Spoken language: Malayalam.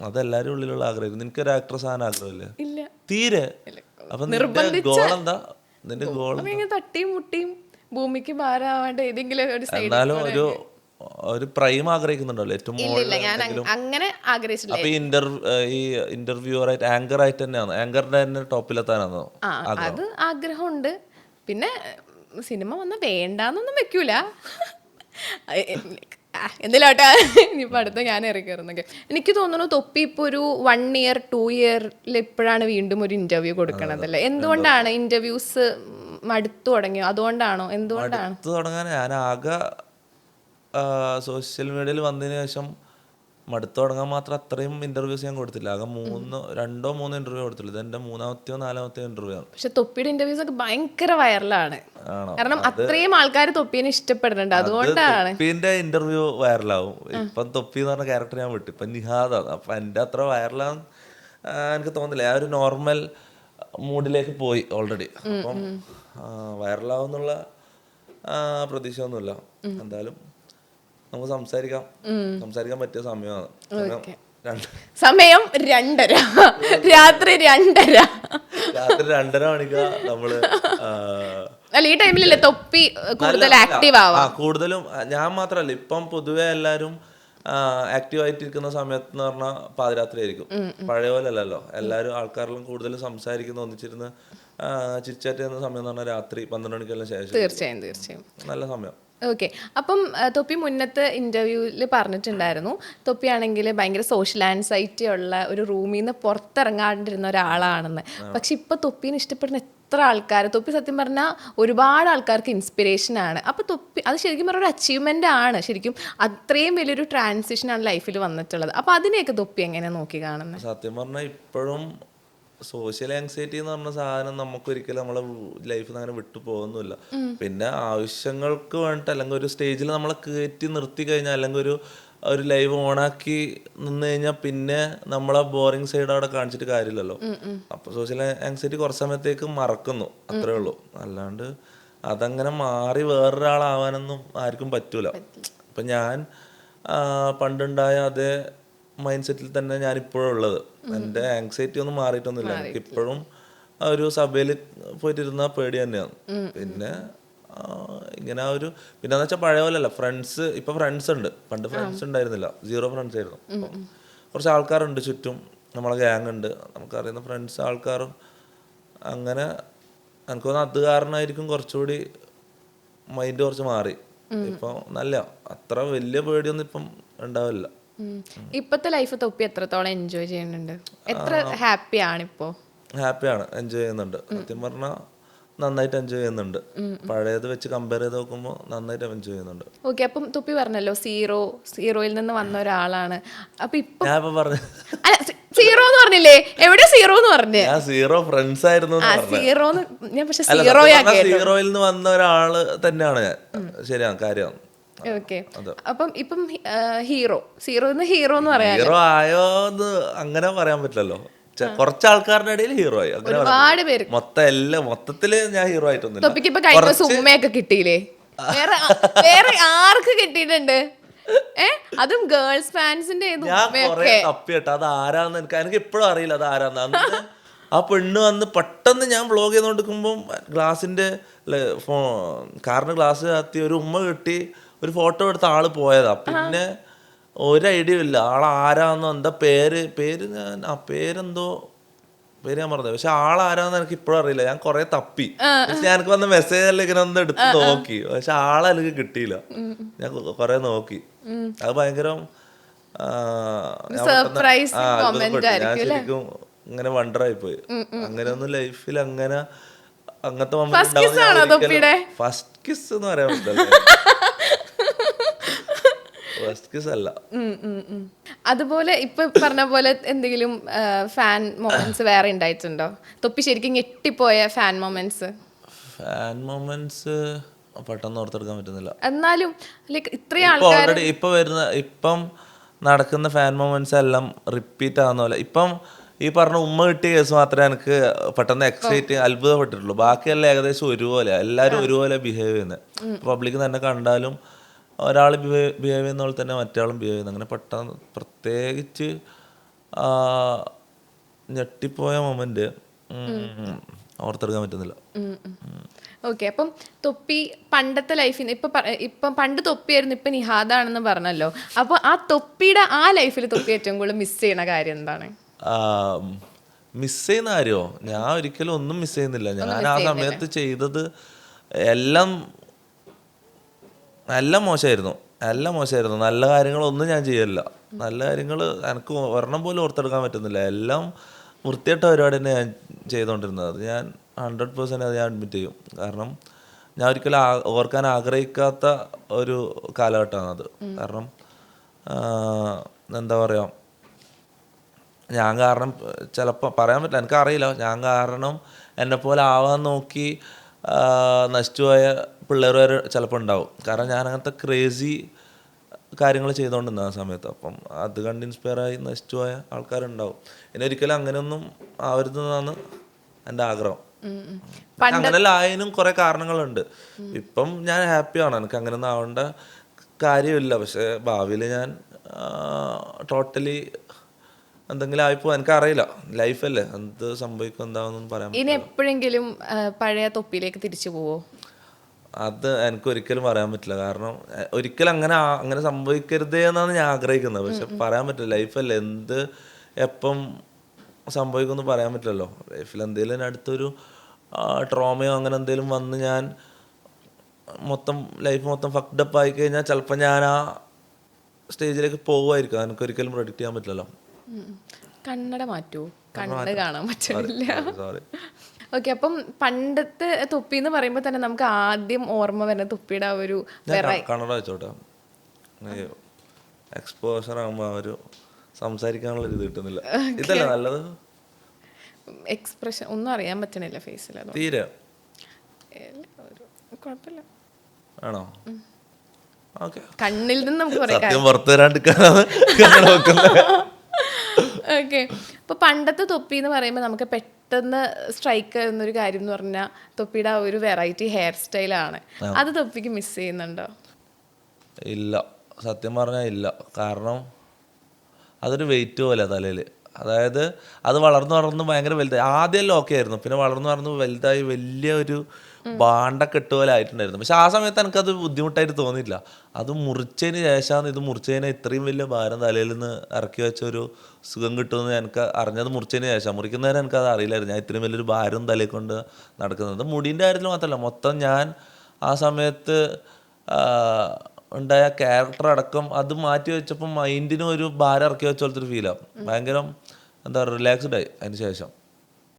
അതെല്ലാരും ഉള്ളിലുള്ള ആഗ്രഹം. നിനക്കൊരു ആക്ട്രസ് ആകാൻ ആഗ്രഹമില്ലേ? ഇല്ല. തീരെ? അപ്പൊ നിന്റെ ഗോൾ എന്താ? നിന്റെ ഗോൾ തട്ടിയും മുട്ടിയും ഭൂമിക്ക് ഭാരമാവാണ്ട് ഏതെങ്കിലും ഒരു സൈഡിൽ. എന്നാലും ഒരു പ്രൈം ആഗ്രഹിക്കുന്നുണ്ടല്ലോ ഏറ്റവും ഇല്ല, ഞാൻ മുകളിൽ. അങ്ങനെ ആഗ്രഹിച്ചില്ല. അപ്പൊ ഈ ഇന്റർവ്യൂവർ ആയിട്ട് ആങ്കർ ആയിട്ട് തന്നെയാണ്, ആങ്കറിന്റെ തന്നെ ടോപ്പിലെത്താനാണോ ആഗ്രഹം? അത് ആഗ്രഹമുണ്ട്. പിന്നെ സിനിമ വന്ന വേണ്ടാന്നൊന്നും വെക്കൂല. എന്തിലോട്ടാ ഇനിയിപ്പോ അടുത്ത ഞാൻ ഇറങ്ങിയിരുന്നൊക്കെ. എനിക്ക് തോന്നുന്നു തൊപ്പി ഇപ്പൊ ഒരു 1 year 2 yearൽ ഇപ്പോഴാണ് വീണ്ടും ഒരു ഇന്റർവ്യൂ കൊടുക്കണതല്ലേ. എന്തുകൊണ്ടാണ് ഇന്റർവ്യൂസ് മടുത്തു തുടങ്ങിയോ? അതുകൊണ്ടാണോ? എന്തുകൊണ്ടാണ് തുടങ്ങാൻ ഞാൻ ആകെ സോഷ്യൽ മീഡിയയിൽ വന്നതിന് ശേഷം മടുത്തു തുടങ്ങാൻ മാത്രം അത്രയും ഇന്റർവ്യൂസ് ഞാൻ കൊടുത്തില്ല. ആകെ 2-3 ഇന്റർവ്യൂ കൊടുത്തില്ല. ഇത് എന്റെ 3-ാമത്തെയോ 4-ാമത്തെയോ ഇന്റർവ്യൂ ആണ്. പക്ഷെ തൊപ്പിയുടെ ഇന്റർവ്യൂസ് ഒക്കെ ഭയങ്കര വൈറലാണ്. കാരണം അത്രയും ആൾക്കാർ തൊപ്പിനെ ഇഷ്ടപ്പെടുന്നുണ്ട്. അതുകൊണ്ടാണ് തൊപ്പിന്റെ ഇന്റർവ്യൂ വൈറലാവും. ഇപ്പം തൊപ്പി എന്ന് പറഞ്ഞ ക്യാരക്ടർ ഞാൻ വിട്ടു, ഇപ്പം നിഹാദാണ്. അപ്പൊ എന്റെ അത്ര വൈറലാന്ന് എനിക്ക് തോന്നുന്നില്ല. ഞാൻ ഒരു നോർമൽ മൂഡിലേക്ക് പോയി ഓൾറെഡി. അപ്പം വൈറലാവുന്നുള്ള പ്രതീക്ഷ ഒന്നുമില്ല. എന്തായാലും നമുക്ക് സംസാരിക്കാൻ പറ്റിയ സമയമാണ്. സമയം 2:30 രാത്രി 2:30 മണിക്കാ നമ്മള്. അല്ല, ഈ ടൈമിലല്ലേ തൊപ്പി കൂടുതൽ ആക്റ്റീവ് ആവാം. കൂടുതലും ഞാൻ മാത്രല്ല, ഇപ്പം പൊതുവെ എല്ലാരും ആക്റ്റീവ് ആയിട്ടിരിക്കുന്ന സമയത്ത് എന്ന് പറഞ്ഞാൽ പാതിരാത്രി ആയിരിക്കും. പഴയ പോലെ അല്ലല്ലോ. എല്ലാവരും ആൾക്കാരെല്ലാം കൂടുതൽ സംസാരിക്കുന്ന, ഒന്നിച്ചിരുന്ന് ചിറ്റ്ചാറ്റ് ചെയ്യുന്ന സമയം എന്ന് പറഞ്ഞാൽ രാത്രി 12 മണിക്കെല്ലാം ശേഷം. തീർച്ചയായും നല്ല സമയം. ഓക്കെ. അപ്പം തൊപ്പി മുന്നത്തെ ഇന്റർവ്യൂവിൽ പറഞ്ഞിട്ടുണ്ടായിരുന്നു, തൊപ്പിയാണെങ്കിൽ ഭയങ്കര സോഷ്യൽ ആൻസൈറ്റി ഉള്ള ഒരു റൂമിൽ നിന്ന് പുറത്തിറങ്ങാണ്ടിരുന്ന ഒരാളാണെന്ന്. പക്ഷെ ഇപ്പൊ തൊപ്പീനെ ഇഷ്ടപ്പെടുന്ന എത്ര ആൾക്കാർ. തൊപ്പി സത്യം പറഞ്ഞാൽ ഒരുപാട് ആൾക്കാർക്ക് ഇൻസ്പിറേഷനാണ്. അപ്പോൾ തൊപ്പി അത് ശരിക്കും പറഞ്ഞ ഒരു അച്ചീവ്മെൻ്റ് ആണ്. ശരിക്കും അത്രയും വലിയൊരു ട്രാൻസിഷനാണ് ലൈഫിൽ വന്നിട്ടുള്ളത്. അപ്പോൾ അതിനെയൊക്കെ തൊപ്പി എങ്ങനെ നോക്കി കാണുന്നത്? സത്യം പറഞ്ഞാൽ ഇപ്പോഴും സോഷ്യൽ ആങ്സൈറ്റി എന്ന് പറഞ്ഞ സാധനം നമുക്കൊരിക്കലും നമ്മളെ ലൈഫിൽ നിന്ന് അങ്ങനെ വിട്ടു പോകുന്നില്ല. പിന്നെ ആവശ്യങ്ങൾക്ക് വേണ്ടിട്ട്, അല്ലെങ്കിൽ ഒരു സ്റ്റേജിൽ നമ്മളെ കയറ്റി നിർത്തി കഴിഞ്ഞാൽ, അല്ലെങ്കിൽ ഒരു ലൈവ് ഓണാക്കി നിന്ന് കഴിഞ്ഞാൽ പിന്നെ നമ്മളെ ബോറിംഗ് സൈഡ് അവിടെ കാണിച്ചിട്ട് കാര്യമില്ലല്ലോ. അപ്പൊ സോഷ്യൽ ആങ്സൈറ്റി കുറച്ച് സമയത്തേക്ക് മറക്കുന്നു, അത്രേ ഉള്ളൂ. അല്ലാണ്ട് അതങ്ങനെ മാറി വേറൊരാളാവാനൊന്നും ആർക്കും പറ്റൂല. ഇപ്പൊ ഞാൻ പണ്ടുണ്ടായ അതേ മൈൻഡ് സെറ്റിൽ തന്നെ ഞാൻ ഇപ്പോഴും ഉള്ളത്. എൻ്റെ ആങ്സൈറ്റി ഒന്നും മാറിയിട്ടൊന്നുമില്ല. എനിക്ക് ഇപ്പോഴും ഒരു സഭയിൽ പോയിട്ടിരുന്നാൽ പേടി തന്നെയാണ്. പിന്നെ ഇങ്ങനെ പിന്നെന്ന് വെച്ചാൽ പഴയ പോലെയല്ല. ഇപ്പൊ ഫ്രണ്ട്സ് ഉണ്ട്. പണ്ട് ഫ്രണ്ട്സ് ഉണ്ടായിരുന്നില്ല, 0 ഫ്രണ്ട്സ് ആയിരുന്നു. കുറച്ച് ആൾക്കാരുണ്ട് ചുറ്റും, നമ്മളെ ഗ്യാങ് ഉണ്ട്, നമുക്കറിയുന്ന ഫ്രണ്ട്സ് ആൾക്കാരും. അങ്ങനെ എനിക്ക് തോന്നുന്നു അത് കാരണമായിരിക്കും കുറച്ചുകൂടി മൈൻഡ് കുറച്ച് മാറി. ഇപ്പൊ നല്ല അത്ര വലിയ പേടിയൊന്നും ഇപ്പം ഉണ്ടാവില്ല. ഇപ്പത്തെ ലൈഫ് തൊപ്പി എത്രത്തോളം എൻജോയ് ചെയ്യുന്നുണ്ട്? എത്ര ഹാപ്പിയാണ് ഇപ്പോ? ഹാപ്പിയാണ്, എൻജോയ് ചെയ്യുന്നുണ്ട്. സത്യം പറഞ്ഞാൽ നന്നായിട്ട് എൻജോയ് ചെയ്യുന്നുണ്ട്. പഴയത് വെച്ച് കമ്പയർ ചെയ്ത് നോക്കുമ്പോൾ നന്നായിട്ട് എൻജോയ് ചെയ്യുന്നുണ്ട്. ഓക്കെ. അപ്പം തൊപ്പി പറഞ്ഞല്ലോ സീറോയിൽ നിന്ന് വന്ന ഒരാളാണ്. അപ്പൊ ഇപ്പൊ ഞാൻ ഇപ്പൊ പറഞ്ഞു സീറോ എന്ന് പറഞ്ഞില്ലേ? എവിടെ സീറോ എന്ന് പറഞ്ഞേ? ഞാൻ സീറോ ഫ്രണ്ട്സ് ആയിരുന്നു. സീറോയിൽ നിന്ന് വന്ന ഒരാള് തന്നെയാണ് ഞാൻ. ശരിയാണ്, കാര്യമാണ്. ഓക്കെ. അപ്പം ഇപ്പം സീറോ എന്ന് പറയാം. ഹീറോ ആയോന്ന് അങ്ങനെ പറയാൻ പറ്റില്ലല്ലോ. കുറച്ച് ആൾക്കാരുടെ ഇടയിൽ ഹീറോ ആയി. ഒരുപാട് പേര് മൊത്തത്തില് ഞാൻ ഹീറോ ആയിട്ടൊന്നും. തൊപ്പിക്ക് ഇപ്പൊ കഴിഞ്ഞ ഉമ്മയൊക്കെ കിട്ടിയില്ലേ? വേറെ ആർക്ക് കിട്ടിയിട്ടുണ്ട്? അതും ഗേൾസ് ഫാൻസിന്റെ. ഞാൻ കൊറേ തപ്പിട്ടോ അത് ആരാന്ന് എനിക്ക് ഇപ്പോഴും അറിയില്ല അത് ആരാന്ന്. അന്ന് ആ പെണ്ണ് വന്ന് പെട്ടെന്ന് ഞാൻ വ്ളോഗ് ചെയ്തോണ്ടിരിക്കുമ്പോ ഗ്ലാസിന്റെ കാറിന് ഗ്ലാസ് കത്തി ഒരു ഉമ്മ കിട്ടി, ഒരു ഫോട്ടോ എടുത്ത ആള് പോയതാ. പിന്നെ ഒരു ഐഡിയ ഇല്ല ആളാരാന്നോ, എന്താ പേര് ഞാൻ പറഞ്ഞത്. പക്ഷെ ആളാരാന്ന് എനിക്ക് ഇപ്പോഴും അറിയില്ല. ഞാൻ കൊറേ തപ്പി. പക്ഷെ എനിക്ക് വന്ന മെസ്സേജ് എല്ലാം ഇങ്ങനെ ഒന്ന് എടുത്ത് നോക്കി, പക്ഷെ ആളെ എനിക്ക് കിട്ടിയില്ല. ഞാൻ കൊറേ നോക്കി. അത് ഭയങ്കര ഞാൻ ശരിക്കും ഇങ്ങനെ വണ്ടറായി പോയി. അങ്ങനെ ഒന്നും ലൈഫിൽ അങ്ങനത്തെ ഫസ്റ്റ് കിസ് എന്ന് പറയാൻ പറ്റില്ല. അതുപോലെ ഇപ്പൊ പറഞ്ഞ പോലെ എന്തെങ്കിലും ഫാൻ മൊമെന്റ്സ് വേറെ ഉണ്ടായിട്ടുണ്ടോ? തൊപ്പി ശരിക്കും ഞെട്ടിപ്പോയ ഫാൻ മൊമെന്റ്സ് പെട്ടെന്ന് ഓർത്തെടുക്കാൻ പറ്റുന്നില്ല. എന്നാലും ഇത്രയും ആൾക്കാർ ഇപ്പം നടക്കുന്ന ഫാൻ മൊമെന്റ്സ് എല്ലാം റിപ്പീറ്റ് ആവുന്ന പോലെ. ഇപ്പം ഈ പറഞ്ഞ ഉമ്മ കിട്ടിയ കേസ് മാത്രമേ എനിക്ക് പെട്ടെന്ന് അത്ഭുതപ്പെട്ടിട്ടുള്ളൂ. ബാക്കിയെല്ലാം ഏകദേശം ഒരുപോലെ, എല്ലാവരും ഒരുപോലെ ബിഹേവ് ചെയ്യുന്നത്. പബ്ലിക് തന്നെ കണ്ടാലും ഒരാൾ ബിഹേവ് ചെയ്യുന്ന പോലെ തന്നെ മറ്റേ ആളും ബിഹേവ് ചെയ്യുന്നത്. അങ്ങനെ പെട്ടെന്ന് പ്രത്യേകിച്ച് ഞെട്ടിപ്പോയ മൊമെന്റ് ഓർത്തെടുക്കാൻ പറ്റുന്നില്ല. ഓക്കെ. അപ്പം തൊപ്പി പണ്ടത്തെ ലൈഫിൽ ഇപ്പം പണ്ട് തൊപ്പിയായിരുന്നു, ഇപ്പം നിഹാദാണെന്ന് പറഞ്ഞല്ലോ. അപ്പോൾ ആ തൊപ്പിയുടെ ആ ലൈഫിൽ തൊപ്പി ഏറ്റവും കൂടുതൽ മിസ് ചെയ്യണ കാര്യം എന്താണ്? മിസ് ചെയ്യുന്ന കാര്യമോ? ഞാൻ ഒരിക്കലും ഒന്നും മിസ് ചെയ്യുന്നില്ല. ഞാൻ ആ സമയത്ത് ചെയ്തത് എല്ലാം എല്ലാം മോശമായിരുന്നു. നല്ല കാര്യങ്ങളൊന്നും ഞാൻ ചെയ്യലില്ല. നല്ല കാര്യങ്ങൾ എനിക്ക് ഒരെണ്ണം പോലും ഓർത്തെടുക്കാൻ പറ്റുന്നില്ല. എല്ലാം വൃത്തിയായിട്ട പരിപാടി തന്നെ ഞാൻ ചെയ്തുകൊണ്ടിരുന്നത്. അത് ഞാൻ 100% അത് ഞാൻ അഡ്മിറ്റ് ചെയ്യും. കാരണം ഞാൻ ഒരിക്കലും ഓർക്കാൻ ആഗ്രഹിക്കാത്ത ഒരു കാലഘട്ടമാണ് അത്. കാരണം എന്താ പറയുക, ഞാൻ കാരണം ചിലപ്പോൾ പറയാൻ പറ്റില്ല, എനിക്കറിയില്ല. ഞാൻ കാരണം എന്നെപ്പോലെ ആവാൻ നോക്കി നശിച്ചുപോയ പിള്ളേർ വരെ ചിലപ്പോൾ ഉണ്ടാവും. കാരണം ഞാൻ അങ്ങനത്തെ ക്രേസി കാര്യങ്ങൾ ചെയ്തുകൊണ്ടിരുന്ന ആ സമയത്ത്. അപ്പം അത് കണ്ട് ഇൻസ്പയറായി നശിച്ചുപോയ ആൾക്കാരുണ്ടാവും. ഇനി ഒരിക്കലും അങ്ങനെയൊന്നും ആവരുതെന്നാണ് എൻ്റെ ആഗ്രഹം. അങ്ങനെല്ലാം ആയതിനും കുറേ കാരണങ്ങളുണ്ട്. ഇപ്പം ഞാൻ ഹാപ്പിയാണ്, എനിക്ക് അങ്ങനെയൊന്നും ആവേണ്ട കാര്യമില്ല. പക്ഷേ ഭാവിയിൽ ഞാൻ ടോട്ടലി എന്തെങ്കിലും ആയിപ്പോ എനിക്കറിയില്ല. ലൈഫല്ലേ, എന്ത് സംഭവിക്കും എന്താണെന്നൊന്നും പറയാൻ ഇനി എപ്പോഴെങ്കിലും പഴയ തൊപ്പിയിലേക്ക് തിരിച്ചു പോവോ? അത് എനിക്ക് ഒരിക്കലും പറയാൻ പറ്റില്ല. കാരണം ഒരിക്കലും അങ്ങനെ സംഭവിക്കരുതേ എന്നാണ് ഞാൻ ആഗ്രഹിക്കുന്നത്. പക്ഷെ പറയാൻ പറ്റില്ല. ലൈഫല്ലേ, എന്ത് എപ്പം സംഭവിക്കുമെന്ന് പറയാൻ പറ്റില്ലല്ലോ. ലൈഫിൽ എന്തെങ്കിലും അടുത്തൊരു ട്രോമയോ അങ്ങനെ എന്തെങ്കിലും വന്ന് ഞാൻ ലൈഫ് മൊത്തം ഫക്ഡപ്പ് ആയി കഴിഞ്ഞാൽ ചിലപ്പോൾ ഞാൻ ആ സ്റ്റേജിലേക്ക് പോകുമായിരിക്കും. എനിക്കൊരിക്കലും പ്രെഡിക്റ്റ് ചെയ്യാൻ പറ്റില്ലല്ലോ. കണ്ണട മാറ്റുമോ? കണ്ണ് കാണാൻ പറ്റില്ല. സോറി. ഓക്കെ. അപ്പം പണ്ടത്തെ തൊപ്പി എന്ന് പറയുമ്പോൾ തന്നെ നമുക്ക് ആദ്യം ഓർമ്മ വരുന്ന തൊപ്പിയുടെ ആ ഒരു കണ്ണട വെച്ചോട്ടെ. എക്സ്പോഷർ ആകുമ്പോൾ ആ ഒരു സംസാരിക്കാനുള്ള ഇത് കിട്ടുന്നില്ല. ഇതല്ല നല്ലത്. എക്സ്പ്രഷൻ ഒന്നും അറിയാൻ പറ്റണില്ല ഫേസിൽ. തീരെ കുഴപ്പമില്ല. ആണോ? ഓക്കെ. കണ്ണിൽ നിന്ന് നമുക്ക് സത്യം പുറത്തു വരാണ്ടിരിക്കാനാണ് കണ്ണട വെക്കുന്നത്. ഓക്കെ. അപ്പോൾ പണ്ടത്തെ തൊപ്പി എന്ന് പറയുമ്പോൾ നമുക്ക് പെട്ടെന്ന് സ്ട്രൈക്ക് എന്നൊരു കാര്യം എന്ന് പറഞ്ഞാൽ തൊപ്പിയുടെ ആ ഒരു വെറൈറ്റി ഹെയർ സ്റ്റൈലാണ്. അത് തൊപ്പിക്ക് മിസ് ചെയ്യുന്നുണ്ടോ? ഇല്ല, സത്യം പറഞ്ഞാൽ ഇല്ല. കാരണം അതൊരു വെയിറ്റ് പോലെ തലയിൽ. അതായത് അത് വളർന്ന് ഭയങ്കര വലുതായി. ആദ്യമെല്ലാം ഓക്കെ ആയിരുന്നു, പിന്നെ വളർന്ന് വലുതായി വലിയ ഒരു ബാണ്ടക്കെട്ട് പോലെ ആയിട്ടുണ്ടായിരുന്നു. പക്ഷെ ആ സമയത്ത് എനിക്കത് ബുദ്ധിമുട്ടായിട്ട് തോന്നിയില്ല. അത് മുറിച്ചതിന് ശേഷമാണ് ഇത് മുറിച്ചതിന് ഇത്രയും വലിയ ഭാരം തലയിൽ നിന്ന് ഇറക്കി വെച്ച ഒരു സുഖം കിട്ടുമെന്ന് എനിക്ക് അറിഞ്ഞത് മുറിച്ചതിന് ശേഷം. മുറിക്കുന്നവരെ എനിക്കത് അറിയില്ലായിരുന്നു, ഞാൻ ഇത്രയും വലിയൊരു ഭാരം തലയിൽ കൊണ്ട് നടക്കുന്നത്. മുടീൻ്റെ കാര്യത്തിൽ മാത്രമല്ല, മൊത്തം ഞാൻ ആ സമയത്ത് ഉണ്ടായ ക്യാരക്ടർ അടക്കം അത് മാറ്റി വെച്ചപ്പോൾ മൈൻഡിനും ഒരു ഭാരം ഇറക്കി വെച്ച പോലത്തെ ഒരു ഫീലാണ്. ഭയങ്കര എന്താ പറയുക, റിലാക്സ്ഡ് ആയി അതിന് ശേഷം.